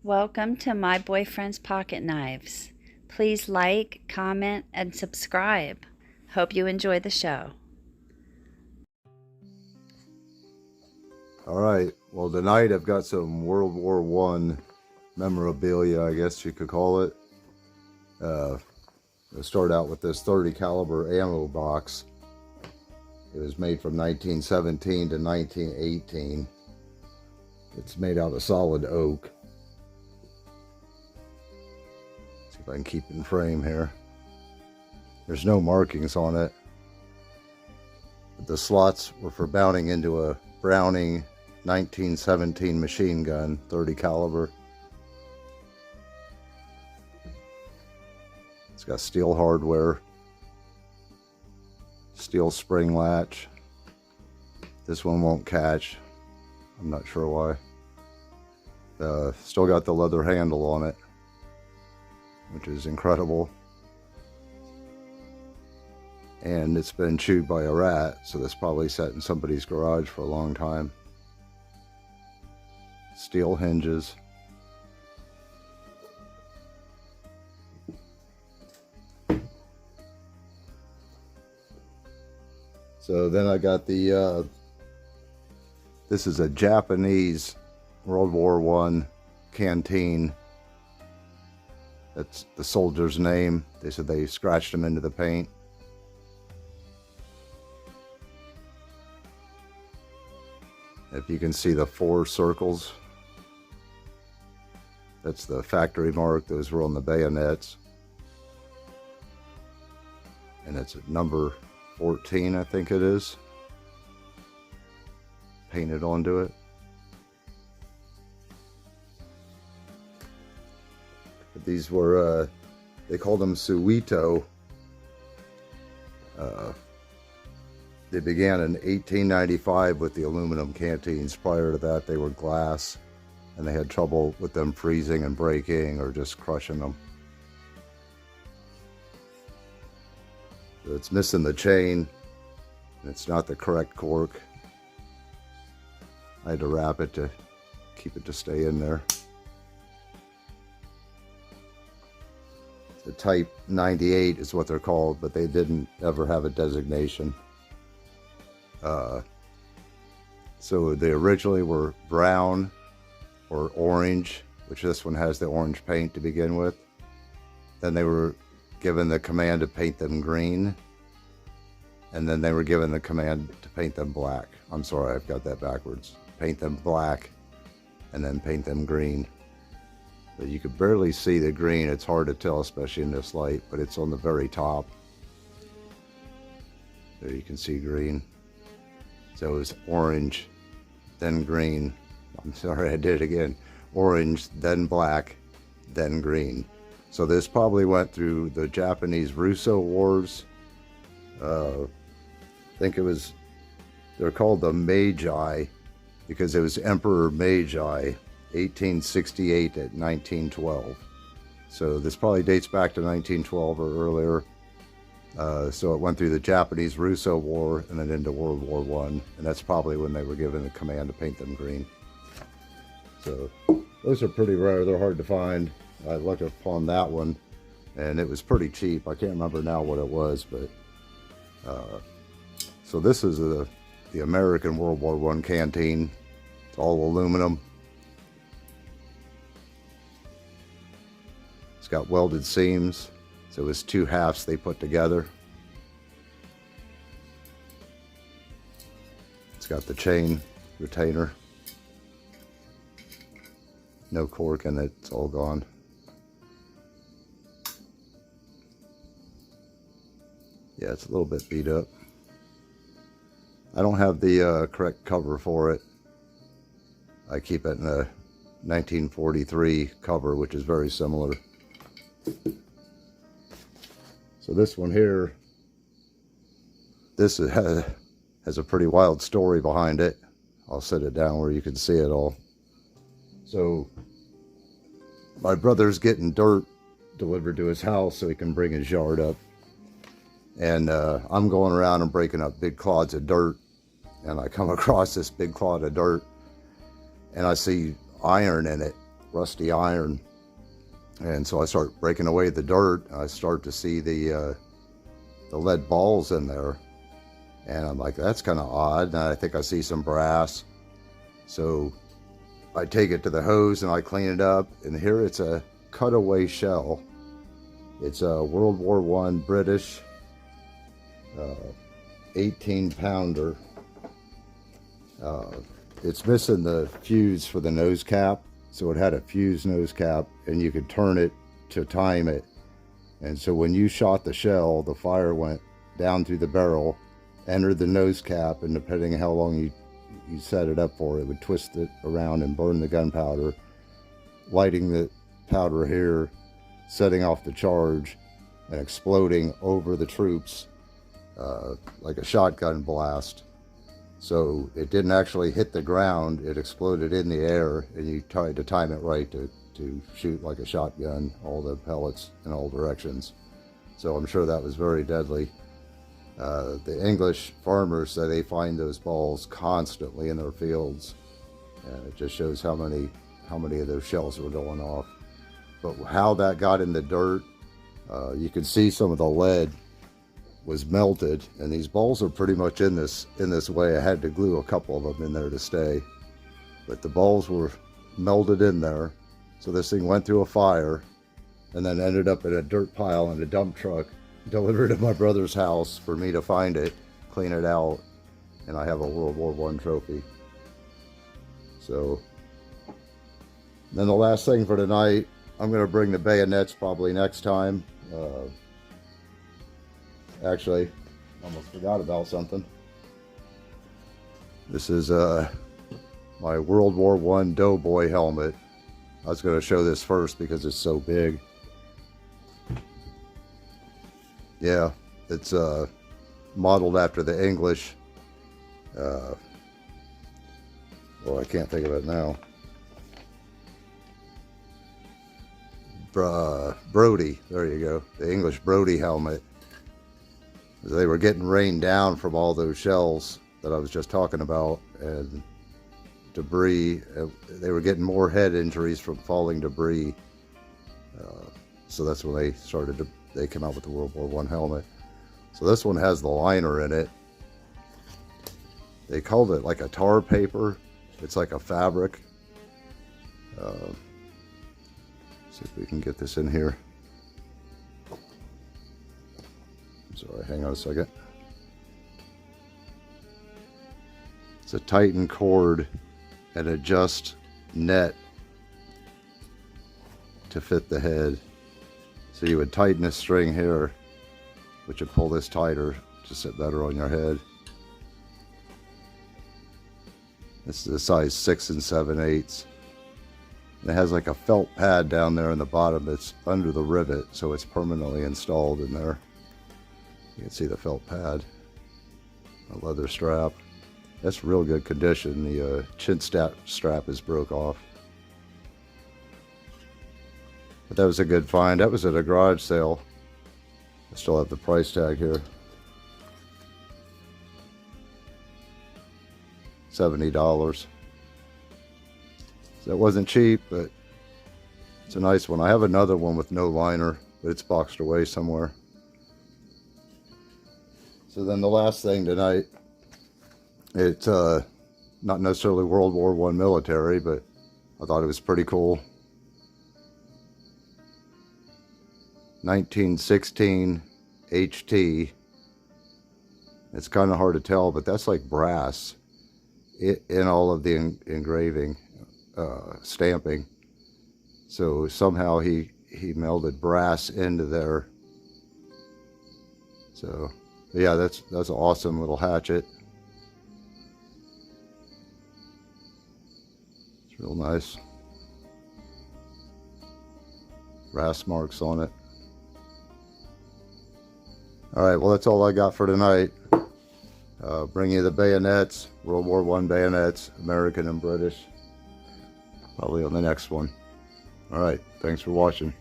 Welcome to My Boyfriend's Pocket Knives. Please like, comment, and subscribe. Hope you enjoy the show. All right, well tonight I've got some World War I memorabilia, I guess you could call it. I'll start out with this 30 caliber ammo box. It was made from 1917 to 1918. It's made out of solid oak. See if I can keep it in frame here. There's no markings on it. But the slots were for mounting into a Browning 1917 machine gun, 30 caliber. It's got steel hardware, steel spring latch. This one won't catch. I'm not sure why. Still got the leather handle on it, which is incredible. And it's been chewed by a rat, so that's probably sat in somebody's garage for a long time. Steel hinges. So then I got the, this is a Japanese World War I canteen. That's the soldier's name. They said they scratched him into the paint. If you can see the 4 circles, that's the factory mark. Those were on the bayonets. And it's at number 14, I think it is, painted onto it. But these were, they called them Suito. They began in 1895 with the aluminum canteens. Prior to that, they were glass, and they had trouble with them freezing and breaking or just crushing them. So it's missing the chain, and it's not the correct cork. I had to wrap it to keep it to stay in there. The Type 98 is what they're called, but they didn't ever have a designation. So they originally were brown or orange, which this one has the orange paint to begin with. Then they were given the command to paint them green, and then they were given the command to paint them black. I'm sorry, I've got that backwards. Paint them black and then paint them green. But you could barely see the green. It's hard to tell, especially in this light, but it's on the very top. There you can see green. So it was orange, then green. I'm sorry, I did it again. Orange, then black, then green. So this probably went through the Japanese Russo Wars. I think it was, they're called the Meiji because it was Emperor Meiji, 1868 to 1912. So this probably dates back to 1912 or earlier. So it went through the Japanese Russo War and then into World War I, and that's probably when they were given the command to paint them green. So those are pretty rare. They're hard to find. I looked upon that one, and it was pretty cheap. I can't remember now what it was, but so this is the American World War I canteen. It's all aluminum. It's got welded seams. So it was 2 halves they put together. It's got the chain retainer. No cork in it, it's all gone. Yeah, it's a little bit beat up. I don't have the correct cover for it. I keep it in a 1943 cover, which is very similar. So this one here, this has a pretty wild story behind it. I'll set it down where you can see it all. So my brother's getting dirt delivered to his house so he can bring his yard up. And I'm going around and breaking up big clods of dirt. And I come across this big clod of dirt and I see iron in it. rusty iron. And so I start breaking away the dirt. I start to see the lead balls in there. And I'm like, that's kind of odd. And I think I see some brass. So I take it to the hose and I clean it up. And here it's a cutaway shell. It's a World War I British 18-pounder. It's missing the fuse for the nose cap. So it had a fused nose cap, and you could turn it to time it. And so when you shot the shell, the fire went down through the barrel, entered the nose cap, and depending on how long you set it up for, it would twist it around and burn the gunpowder, lighting the powder here, setting off the charge, and exploding over the troops like a shotgun blast. So it didn't actually hit the ground, it exploded in the air, and you tried to time it right to shoot like a shotgun, all the pellets in all directions. So I'm sure that was very deadly. The English farmers say they find those balls constantly in their fields, and it just shows how many of those shells were going off. But how that got in the dirt, you can see some of the lead was melted, and these balls are pretty much in this way. I had to glue a couple of them in there to stay, but the balls were melded in there. So this thing went through a fire and then ended up in a dirt pile in a dump truck, delivered to my brother's house for me to find it, clean it out, and I have a World War I trophy. So then the last thing for tonight, I'm going to bring the bayonets probably next time. Actually, almost forgot about something. This is my World War I Doughboy helmet. I was going to show this first because it's so big. Yeah, it's modeled after the English. Well, I can't think of it now. Brody, there you go. The English Brody helmet. They were getting rained down from all those shells that I was just talking about, and debris. They were getting more head injuries from falling debris. So that's when they came out with the World War I helmet. So this one has the liner in it. They called it like a tar paper. It's like a fabric. See if we can get this in here. Sorry, hang on a second. It's a Tighten cord and adjust net to fit the head. So you would tighten this string here, which would pull this tighter to sit better on your head. This is a size 6 7/8. It has like a felt pad down there in the bottom that's under the rivet, so it's permanently installed in there. You can see the felt pad, a leather strap. That's real good condition. The chin strap is broke off. But that was a good find. That was at a garage sale. I still have the price tag here. $70. So that wasn't cheap, but it's a nice one. I have another one with no liner, but it's boxed away somewhere. So then the last thing tonight, it's not necessarily World War I military, but I thought it was pretty cool. 1916 HT. It's kind of hard to tell, but that's like brass in all of the engraving, stamping. So somehow he melded brass into there. So yeah, that's an awesome little hatchet. It's real nice. Brass marks on it. Alright, well that's all I got for tonight. Bring you the bayonets, World War I bayonets, American and British. Probably on the next one. Alright, thanks for watching.